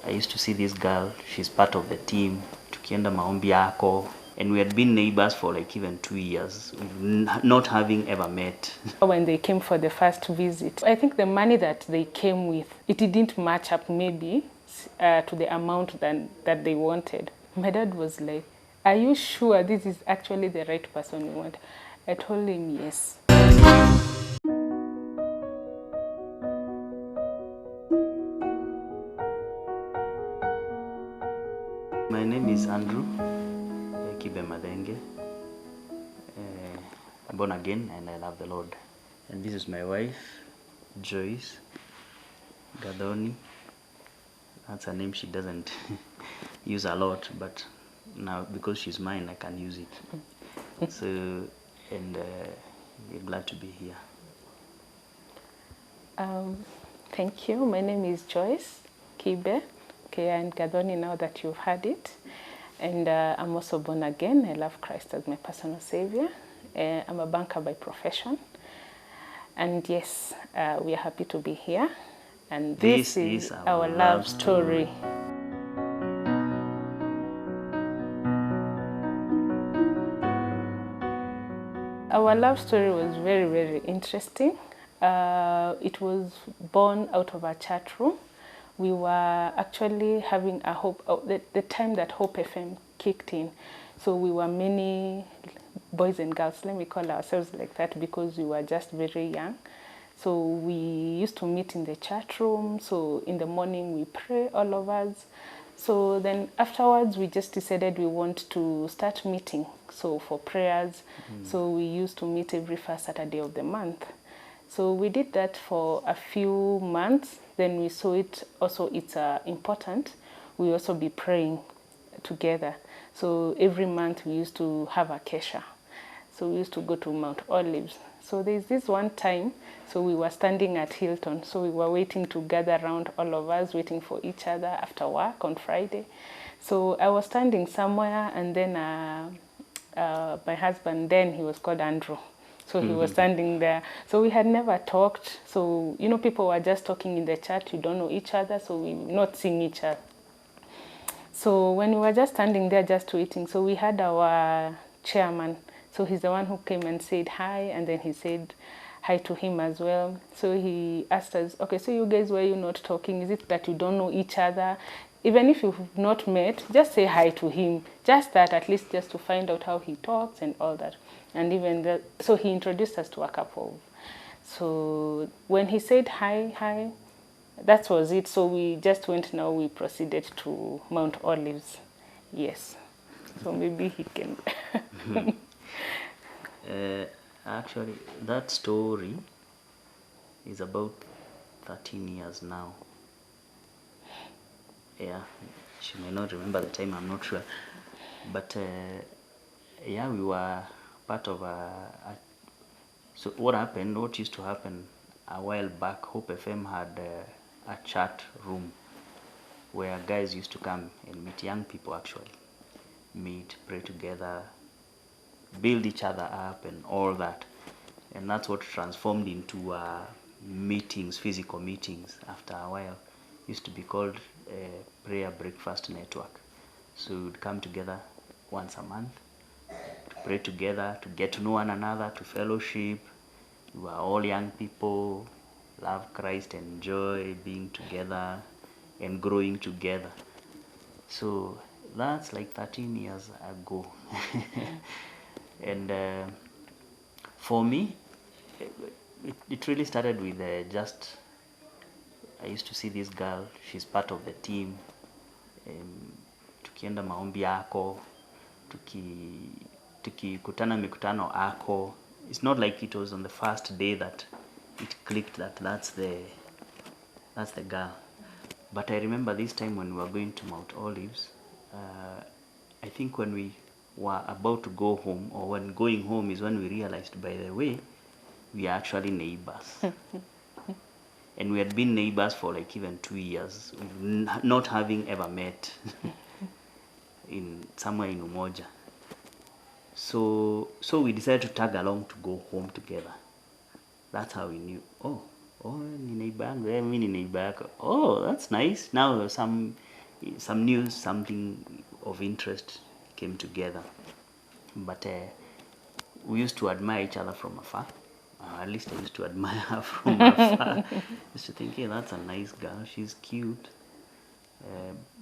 I used to see this girl, she's part of the team, tukienda maombi yako, and we had been neighbors for like even 2 years, not having ever met. When they came for the first visit, I think the money that they came with, it didn't match up maybe to the amount that they wanted. My dad was like, "Are you sure this is actually the right person you want?" I told him yes. My name is Andrew Madenge. I'm born again and I love the Lord. And this is my wife, Joyce Gadoni. That's a name she doesn't use a lot, but now because she's mine, I can use it. So, and we're glad to be here. Thank you. My name is Joyce Kibe, and Gadoni, now that you've heard it. And I'm also born again. I love Christ as my personal savior. I'm a banker by profession. And yes, we are happy to be here. And this is our love story. Our love story was very, very interesting. It was born out of a chat room. We were actually having a hope, the time that Hope FM kicked in. So we were many boys and girls, let me call ourselves like that because we were just very young. So we used to meet in the chat room. So in the morning we pray, all of us. So then afterwards we just decided we want to start meeting. So for prayers, so we used to meet every first Saturday of the month. So we did that for a few months. Then we saw it also, it's important. We also be praying together. So every month we used to have a kesha. So we used to go to Mount Olives. So there's this one time, so we were standing at Hilton. So we were waiting to gather around, all of us, waiting for each other after work on Friday. So I was standing somewhere, and then my husband, then he was called Andrew. So he was standing there. So we had never talked. So, you know, people were just talking in the chat. You don't know each other, so we were not seeing each other. So when we were just standing there, just waiting, so we had our chairman. So he's the one who came and said hi, and then he said hi to him as well. So he asked us, okay, so you guys, were you not talking? Is it that you don't know each other? Even if you've not met, just say hi to him. Just that, at least just to find out how he talks and all that. And even so he introduced us to a couple. So when he said hi, that was it. So we just went, now we proceeded to Mount Olives. Yes. So maybe he can. Actually, that story is about 13 years now. Yeah, she may not remember the time, I'm not sure. But yeah, we were part of so what used to happen a while back, Hope FM had a chat room where guys used to come and meet, young people actually, meet, pray together, build each other up and all that. And that's what transformed into meetings, physical meetings after a while. Used to be called Prayer Breakfast Network. So we'd come together once a month to pray together, to get to know one another, to fellowship. We were all young people, love Christ, enjoy being together and growing together. So that's like 13 years ago. And for me, it really started with I used to see this girl, she's part of the team. Tukienda maombi yako, tukikutana mikutano ako. It's not like it was on the first day that it clicked that that's the girl. But I remember this time when we were going to Mount Olives, I think when we were about to go home, or when going home is when we realized, by the way, we are actually neighbors. And we had been neighbors for like even 2 years, not having ever met somewhere in Umoja. So we decided to tag along to go home together. That's how we knew. Oh, ni neighbor yangu, mimi ni neighbor yako. Oh, that's nice. Now some news, something of interest came together. But we used to admire each other from afar. At least I used to admire her from afar. I used to think, hey, that's a nice girl. She's cute.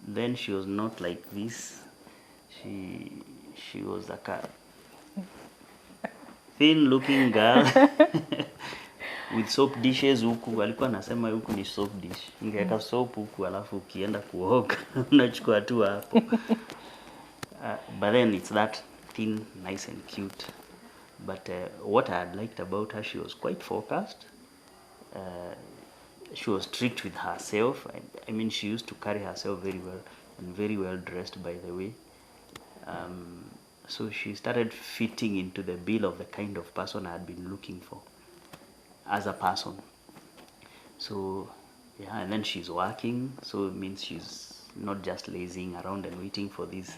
Then she was not like this. She was like a thin-looking girl with soap dishes huku. Alikuwa anasema huku ni soap dish. Ingeweka soap huku alafu ukienda kuoga unachukua tu hapo. But then it's that thin, nice and cute. But what I had liked about her, she was quite focused. She was strict with herself. I mean, she used to carry herself very well and very well dressed, by the way. So she started fitting into the bill of the kind of person I had been looking for as a person. So yeah, and then she's working, so it means she's not just lazing around and waiting for this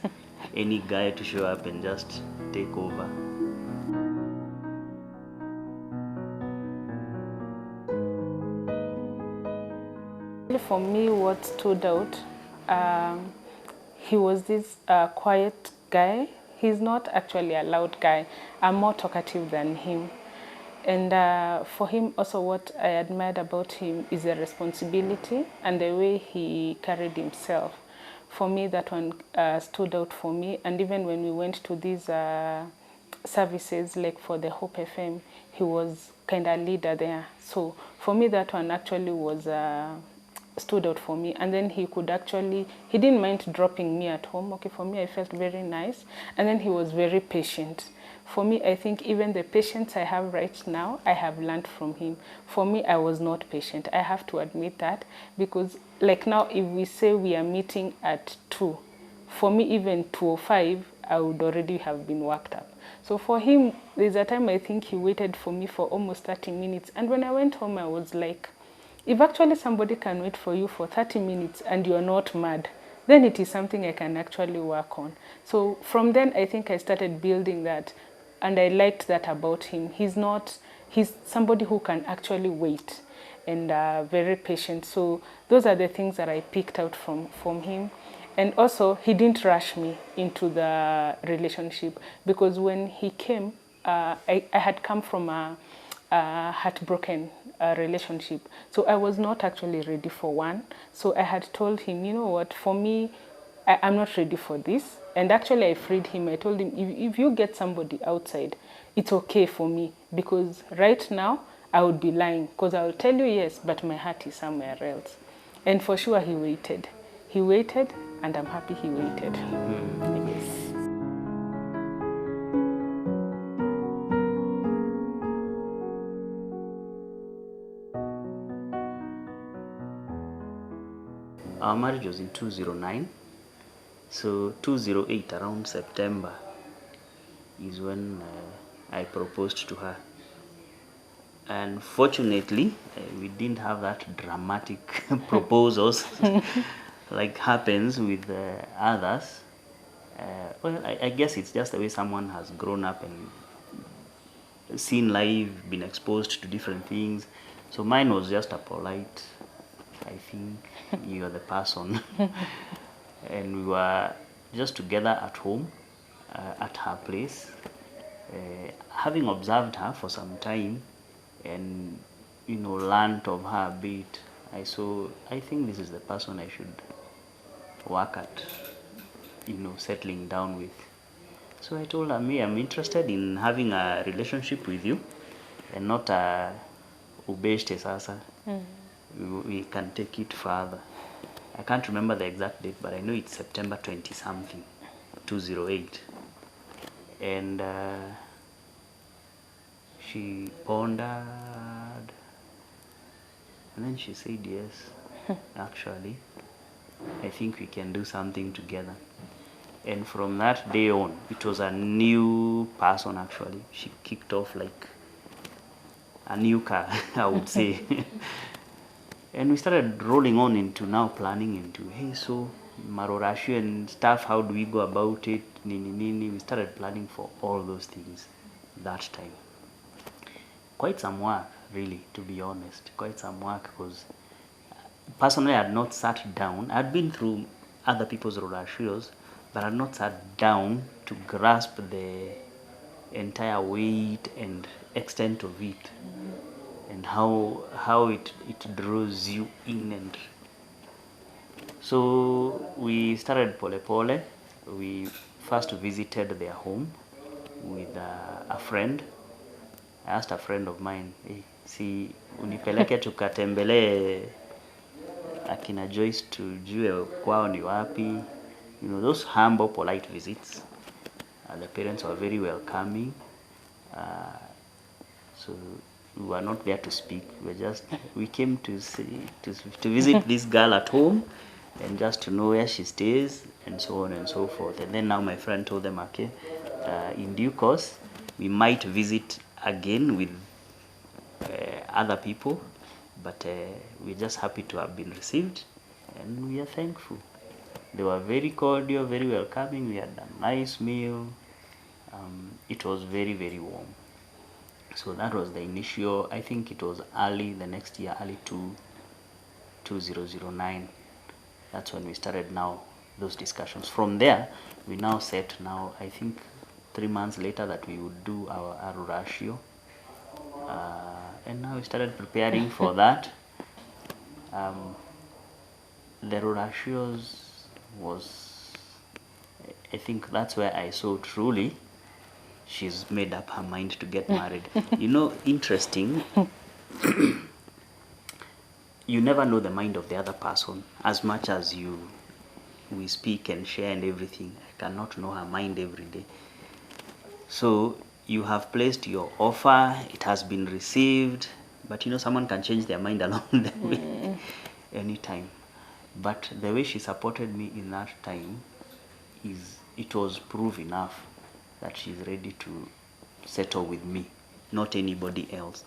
any guy to show up and just take over. For me, what stood out, he was this quiet guy. He's not actually a loud guy. I'm more talkative than him. And for him, also what I admired about him is the responsibility and the way he carried himself. For me, that one stood out for me. And even when we went to these services, like for the Hope FM, he was kind of leader there. So for me, that one actually was stood out for me. And then he didn't mind dropping me at home. Okay, for me, I felt very nice. And then he was very patient. For me, I think even the patience I have right now, I have learned from him. For me, I was not patient. I have to admit that, because like now, if we say we are meeting at 2, for me, even 2:05, I would already have been worked up. So for him, there's a time I think he waited for me for almost 30 minutes. And when I went home, I was like, if actually somebody can wait for you for 30 minutes and you're not mad, then it is something I can actually work on. So from then, I think I started building that, and I liked that about him. He's somebody who can actually wait and very patient. So those are the things that I picked out from him. And also, he didn't rush me into the relationship, because when he came, I had come from a heartbroken relationship. So I was not actually ready for one. So I had told him, you know what, for me, I'm not ready for this. And actually I freed him. I told him, if you get somebody outside, it's okay for me, because right now I would be lying, because I will tell you yes, but my heart is somewhere else. And for sure he waited. He waited, and I'm happy he waited. Yes. Our marriage was in 2009. So 2008, around September, is when I proposed to her. And fortunately, we didn't have that dramatic proposals like happens with others. Well, I guess it's just the way someone has grown up and seen life, been exposed to different things. So mine was just a polite, I think you're the person. And we were just together at home, at her place. Having observed her for some time and, learned of her a bit, I think this is the person I should work at, settling down with. So I told her, I'm interested in having a relationship with you and not a ubeshte sasa. We can take it further. I can't remember the exact date, but I know it's September 20-something, 2008. And she pondered, and then she said yes. Actually, I think we can do something together. And from that day on, it was a new person actually. She kicked off like a new car, I would say. And we started rolling on into now planning into, hey, so Marorashu and stuff, how do we go about it? Nini. We started planning for all those things that time. Quite some work, really, to be honest. Quite some work, because personally I had not sat down. I had been through other people's rurashios, but had not sat down to grasp the entire weight and extent of it, and how it draws you in. And so we started pole pole. We first visited their home with a friend. I asked a friend of mine, hey, si unipeleke tukatembelee akina Joyce tujue kwao ni wapi. You know, those humble, polite visits. The parents were very welcoming. So we were not there to speak. We came to visit this girl at home and just to know where she stays and so on and so forth. And then now my friend told them, okay, in due course, we might visit again with other people, but we're just happy to have been received, and we are thankful. They were very cordial, very welcoming. We had a nice meal. It was very, very warm. So that was the initial, I think it was early the next year, early 2009. That's when we started now those discussions. From there, we now set now, I think 3 months later, that we would do our ratio. And now we started preparing for that. The ratios was, I think that's where I saw truly she's made up her mind to get married. You know, interesting, you never know the mind of the other person as much as we speak and share and everything. I cannot know her mind every day. So you have placed your offer, it has been received, but you know, someone can change their mind along the way anytime. But the way she supported me in that time it was proof enough that she's ready to settle with me, not anybody else.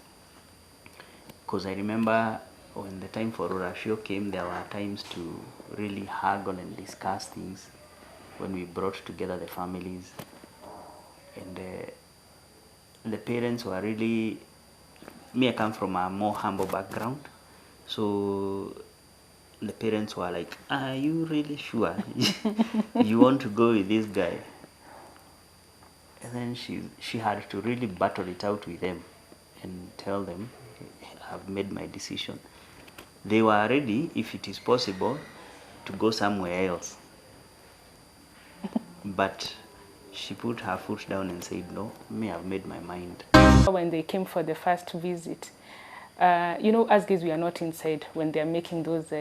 Because I remember when the time for Rurashio came, there were times to really haggle and discuss things when we brought together the families. And the parents were really, me, I come from a more humble background. So the parents were like, are you really sure you want to go with this guy? And then she had to really battle it out with them and tell them, I've made my decision. They were ready, if it is possible, to go somewhere else. But she put her foot down and said, no, me, I've made my mind. When they came for the first visit, you know, as gays, we are not inside when they're making those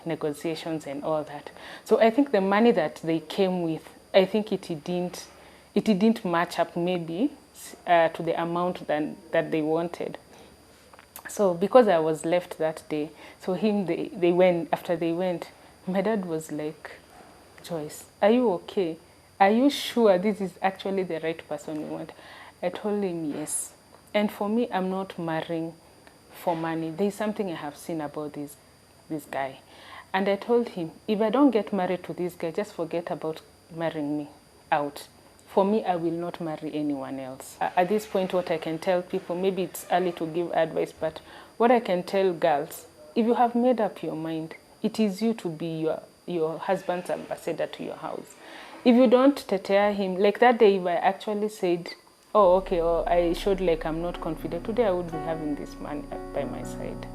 negotiations and all that. So I think the money that they came with, I think it didn't match up maybe to the amount that they wanted. So because I was left that day, so they went, after they went, my dad was like, Joyce, are you okay? Are you sure this is actually the right person you want? I told him yes. And for me, I'm not marrying for money. There's something I have seen about this guy. And I told him, if I don't get married to this guy, just forget about marrying me out. For me, I will not marry anyone else. At this point, what I can tell people, maybe it's early to give advice, but what I can tell girls, if you have made up your mind, it is you to be your husband's ambassador to your house. If you don't tetea him, like that day, if I actually said, oh, okay, or I showed like I'm not confident, today I would be having this man by my side.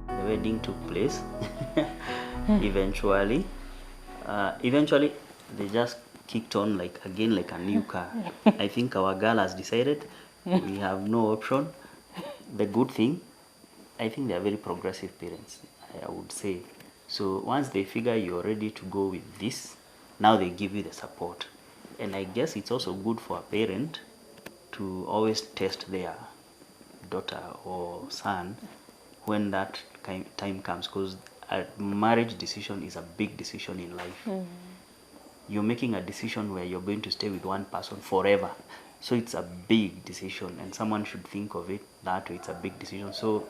The wedding took place. Eventually, they just kicked on like a new car. I think our girl has decided we have no option. The good thing, I think they are very progressive parents, I would say. So once they figure you're ready to go with this, now they give you the support. And I guess it's also good for a parent to always test their daughter or son when that time comes, because a marriage decision is a big decision in life. You're making a decision where you're going to stay with one person forever. So it's a big decision, and someone should think of it that way. It's a big decision. So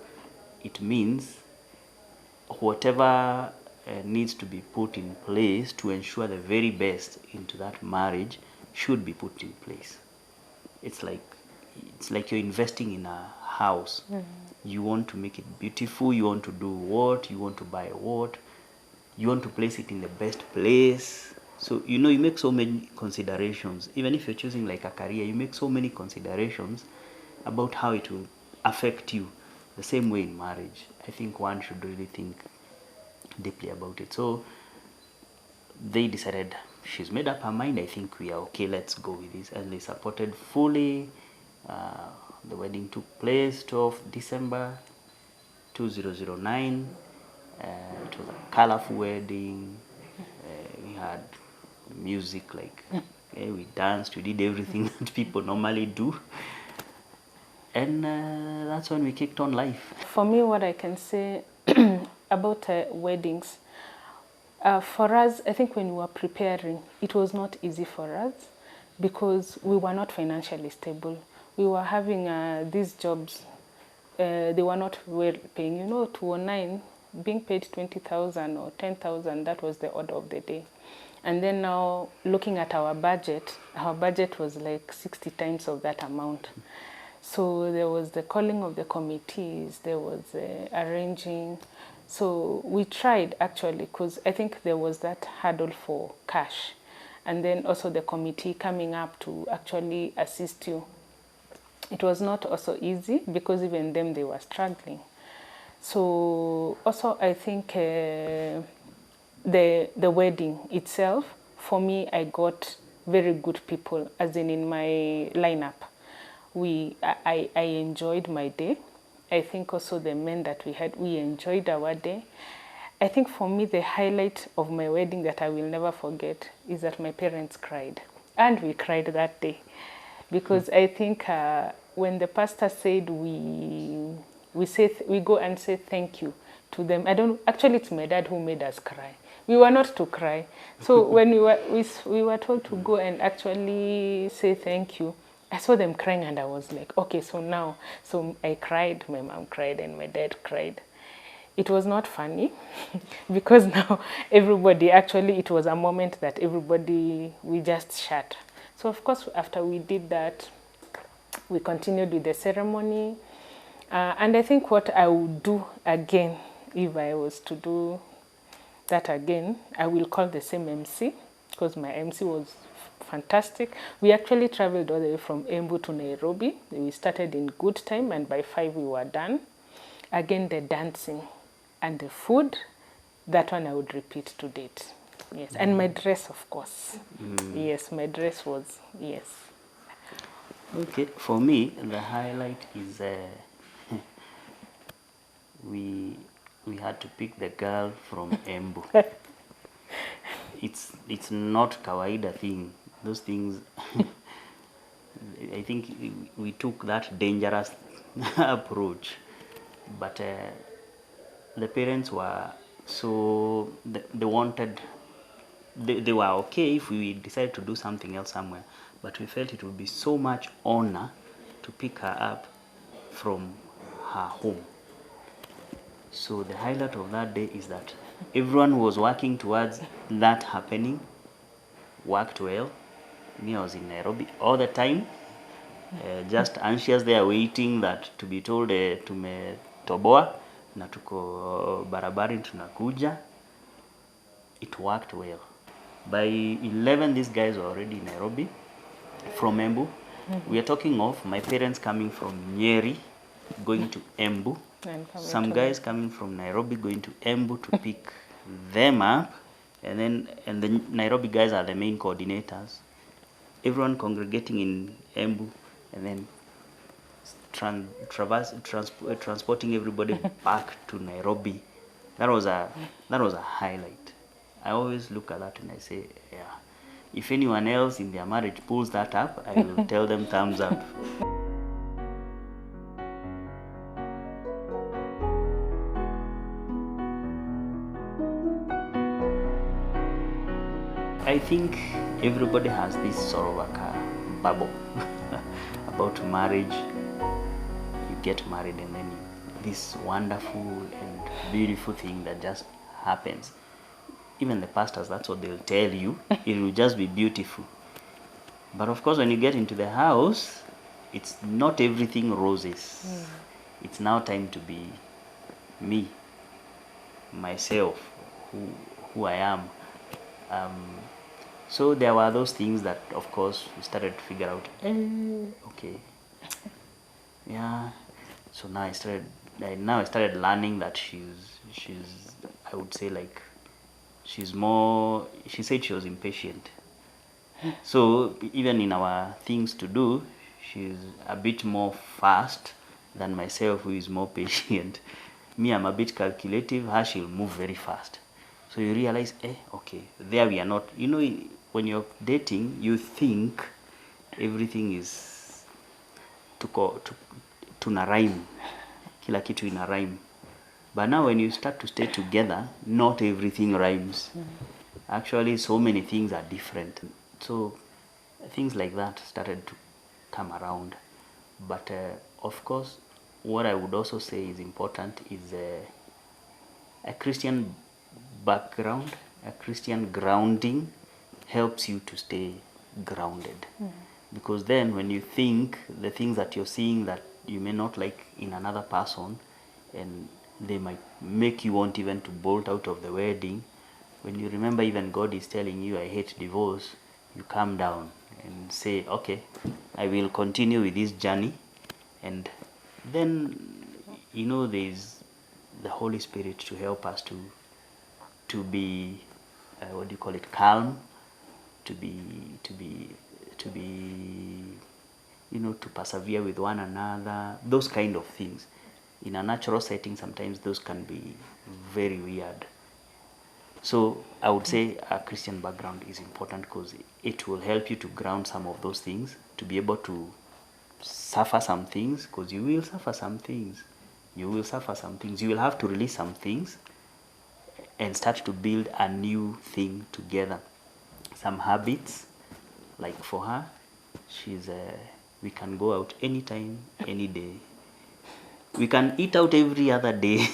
it means whatever needs to be put in place to ensure the very best into that marriage should be put in place. It's like it's like you're investing in a house. You want to make it beautiful, you want to do what, you want to buy what, you want to place it in the best place. So, you know, you make so many considerations. Even if you're choosing like a career, you make so many considerations about how it will affect you. The same way in marriage. I think one should really think deeply about it. So they decided, she's made up her mind, I think we are okay, let's go with this. And they supported fully. The wedding took place 12th December 2009. It was a colorful wedding. We had music, like we danced, we did everything that people normally do. And that's when we kicked on life. For me, what I can say about weddings, for us, I think when we were preparing, it was not easy for us because we were not financially stable. We were having these jobs, they were not well paying. You know, 2009, being paid 20,000 or 10,000, that was the order of the day. And then now, looking at our budget was like 60 times of that amount. So there was the calling of the committees, there was arranging. So we tried actually, because I think there was that hurdle for cash. And then also the committee coming up to actually assist you. It was not also easy because even them, they were struggling. So also I think the wedding itself, for me, I got very good people, as in my lineup. I enjoyed my day. I think also the men that we had, we enjoyed our day. I think for me, the highlight of my wedding that I will never forget is that my parents cried. And we cried that day. Because I think when the pastor said we go and say thank you to them. Actually, it's my dad who made us cry. We were not to cry. So when we were told to go and actually say thank you, I saw them crying and I was like, okay, so I cried, my mom cried and my dad cried. It was not funny because now everybody, actually it was a moment that we just shut. So of course, after we did that, we continued with the ceremony. And I think what I would do again, if I was to do that again, I will call the same MC because my MC was fantastic. We actually traveled all the way from Ebru to Nairobi. We started in good time and by 5 we were done. Again, the dancing and the food, that one I would repeat to date. Yes, and my dress, of course. Yes, my dress was, yes. Okay, for me, the highlight is we had to pick the girl from Embu. It's not kawaida thing. Those things, I think we took that dangerous approach. But the parents were so, they wanted, they were okay if we decided to do something else somewhere. But we felt it would be so much honor to pick her up from her home. So the highlight of that day is that everyone was working towards that happening, worked well. Me, I was in Nairobi all the time, just anxious there waiting that to be told tumetoboa na tuko barabari tunakuja. It worked well. By 11, these guys were already in Nairobi from Embu. We are talking of my parents coming from Nyeri, going to Embu. Some guys coming from Nairobi going to Embu to pick them up. And the Nairobi guys are the main coordinators. Everyone congregating in Embu and then transporting everybody back to Nairobi. That was a highlight. I always look at that and I say, yeah, if anyone else in their marriage pulls that up, I will tell them thumbs up. I think everybody has this sort of like a bubble about marriage. You get married and then this wonderful and beautiful thing that just happens. Even the pastors, that's what they'll tell you. It will just be beautiful. But of course, when you get into the house, it's not everything roses. It's now time to be me, myself, who I am. So there were those things that, of course, we started to figure out. Okay, yeah. So now I started learning that she's I would say like she's more. She said she was impatient. So even in our things to do, she's a bit more fast than myself, who is more patient. Me, I'm a bit calculative. Her, she'll move very fast. So you realize, okay, there we are not. You know, when you're dating, you think everything is tuna rhyme, kila kitu ina rhyme. But now when you start to stay together, not everything rhymes. Actually, so many things are different. So things like that started to come around. But of course, what I would also say is important is a Christian background, a Christian grounding helps you to stay grounded. Because then when you think the things that you're seeing that you may not like in another person, and they might make you want even to bolt out of the wedding, when you remember even God is telling you, I hate divorce, you calm down and say, okay, I will continue with this journey. And then, you know, there's the Holy Spirit to help us to be, what do you call it, calm, to be, you know, to persevere with one another, those kind of things. In a natural setting, sometimes those can be very weird. So I would say a Christian background is important because it will help you to ground some of those things, to be able to suffer some things, because you will suffer some things. You will suffer some things. You will have to release some things and start to build a new thing together. Some habits, like for her, we can go out anytime, any day. We can eat out every other day.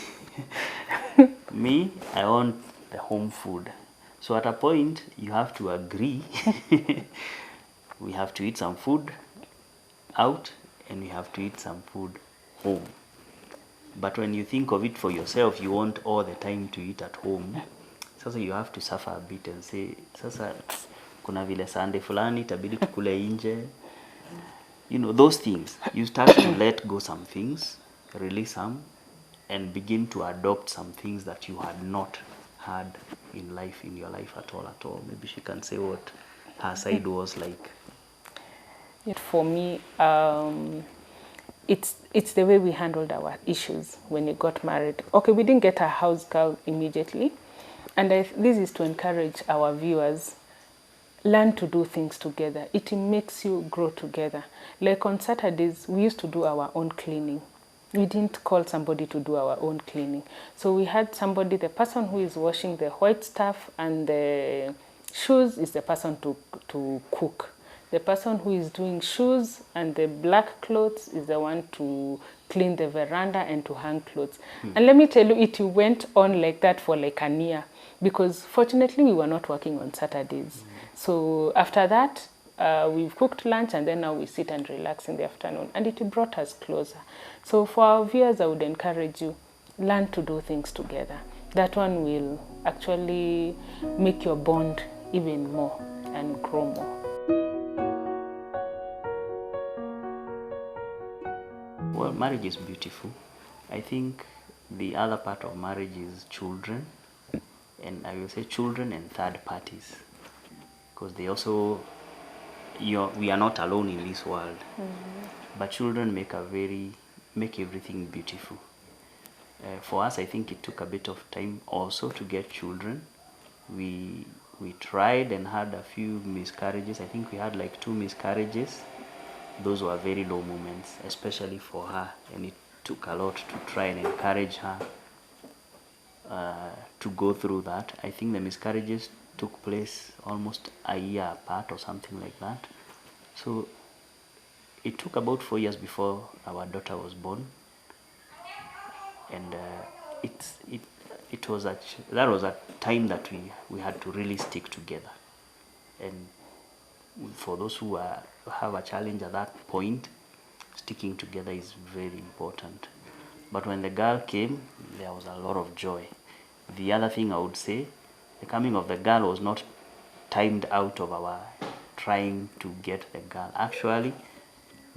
Me, I want the home food. So at a point, you have to agree. We have to eat some food out and we have to eat some food home. But when you think of it for yourself, you want all the time to eat at home. Sasa you have to suffer a bit and say, sasa kuna vile Sunday fulani itabidi tukule nje. You know, those things. You start to let go some things, release some, and begin to adopt some things that you had not had in life, in your life at all. Maybe she can say what her side was like. For me, it's the way we handled our issues when we got married. Okay, we didn't get a house girl immediately, and this is to encourage our viewers. Learn to do things together. It makes you grow together. Like on Saturdays, we used to do our own cleaning. We didn't call somebody to do our own cleaning. So we had somebody, the person who is washing the white stuff and the shoes is the person to cook. The person who is doing shoes and the black clothes is the one to clean the veranda and to hang clothes. And let me tell you, it went on like that for like a year, because fortunately we were not working on Saturdays. So after that, we've cooked lunch and then now we sit and relax in the afternoon, and it brought us closer. So for our viewers, I would encourage you, learn to do things together. That one will actually make your bond even more and grow more. Well, marriage is beautiful. I think the other part of marriage is children, and I will say children and third parties, because they also, we are not alone in this world. But children make everything beautiful. For us, I think it took a bit of time also to get children. We tried and had a few miscarriages. I think we had like 2 miscarriages. Those were very low moments, especially for her, and it took a lot to try and encourage her to go through that. I think the miscarriages took place almost a year apart or something like that. So it took about 4 years before our daughter was born, and that was a time that we had to really stick together. And for those who have a challenge at that point, sticking together is very important. But when the girl came, there was a lot of joy. The other thing I would say, the coming of the girl was not timed out of our trying to get the girl. Actually,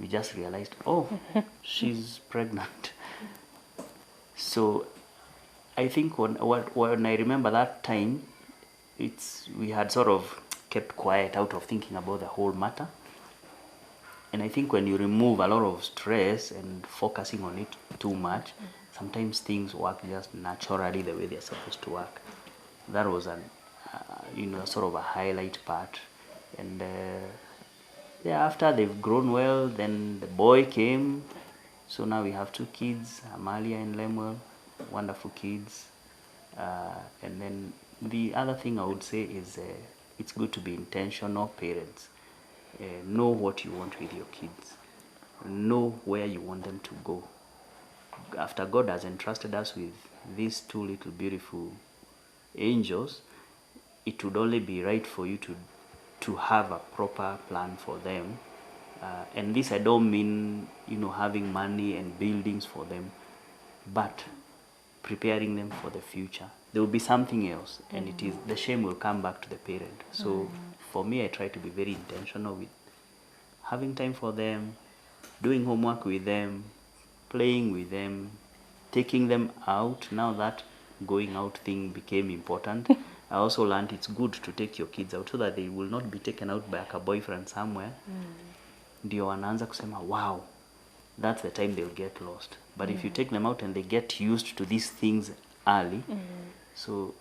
we just realized, oh, she's pregnant. So I think when I remember that time, we had sort of kept quiet out of thinking about the whole matter. And I think when you remove a lot of stress and focusing on it too much, sometimes things work just naturally the way they're supposed to work. That was sort of a highlight part. And yeah, after they've grown well, then the boy came. So now we have 2 kids, Amalia and Lemuel, wonderful kids. And then the other thing I would say is it's good to be intentional parents. Know what you want with your kids. Know where you want them to go. After God has entrusted us with these 2 little beautiful angels, it would only be right for you to have a proper plan for them. And this I don't mean, having money and buildings for them, but preparing them for the future. There will be something else, and it is the shame will come back to the parent. So for me, I try to be very intentional with having time for them, doing homework with them, playing with them, taking them out. Now that going out thing became important, I also learned it's good to take your kids out so that they will not be taken out by a boyfriend somewhere. Ndio wanaanza kusema, wow, that's the time they'll get lost. But if you take them out and they get used to these things early, so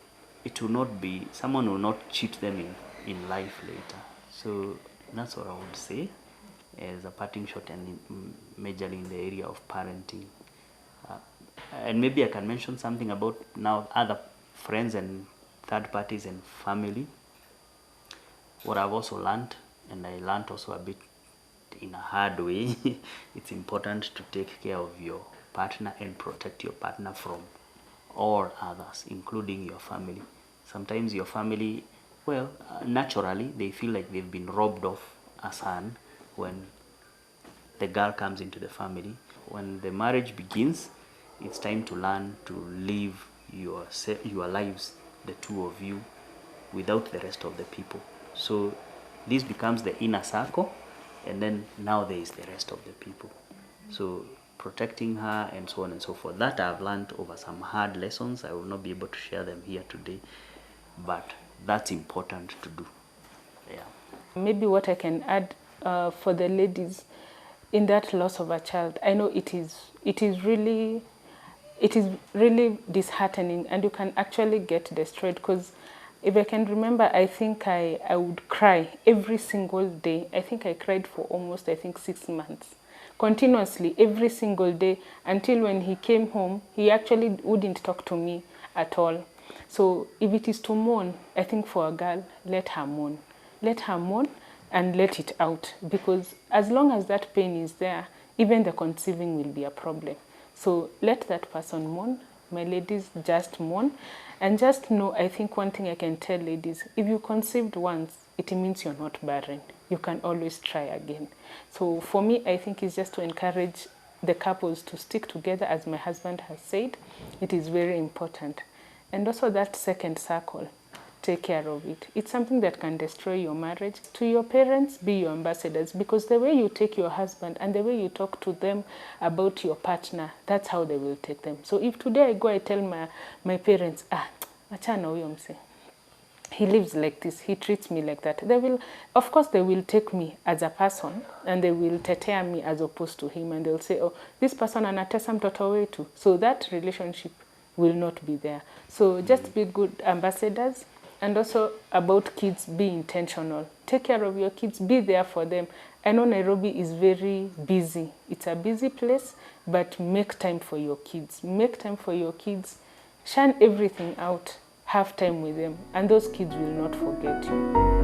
it will not be, someone will not cheat them in life later. So that's what I would say as a parting shot, and majorly in the area of parenting. And maybe I can mention something about now other friends and third parties and family. What I've also learned, and I learned also a bit in a hard way, it's important to take care of your partner and protect your partner from all others, including your family. Sometimes your family, well, naturally, they feel like they've been robbed of a son when the girl comes into the family. When the marriage begins, it's time to learn to live your lives, the 2 of you, without the rest of the people. So this becomes the inner circle, and then now there is the rest of the people. So protecting her and so on and so forth. That I've learned over some hard lessons. I will not be able to share them here today, but that's important to do. Yeah. Maybe what I can add for the ladies in that loss of a child, I know it is really disheartening, and you can actually get destroyed. Because if I can remember, I think I would cry every single day. I think I cried for almost 6 months. Continuously, every single day, until when he came home, he actually wouldn't talk to me at all. So if it is to mourn, I think for a girl, let her mourn. Let her mourn and let it out. Because as long as that pain is there, even the conceiving will be a problem. So let that person mourn. My ladies, just mourn. And just know, I think one thing I can tell ladies, if you conceived once, it means you're not barren. You can always try again. So for me, I think it's just to encourage the couples to stick together, as my husband has said. It is very important. And also that second circle, take care of it. It's something that can destroy your marriage. To your parents, be your ambassadors, because the way you take your husband and the way you talk to them about your partner, that's how they will take them. So if today I go, I tell my parents, achana huyo mse, he lives like this, he treats me like that, they will, of course, they will take me as a person and they will tetea me as opposed to him, and they'll say, oh, this person anatesa mtoto wetu. So that relationship will not be there. So just be good ambassadors. And also about kids, be intentional. Take care of your kids, be there for them. I know Nairobi is very busy. It's a busy place, but make time for your kids. Make time for your kids. Shun everything out. Have time with them, and those kids will not forget you.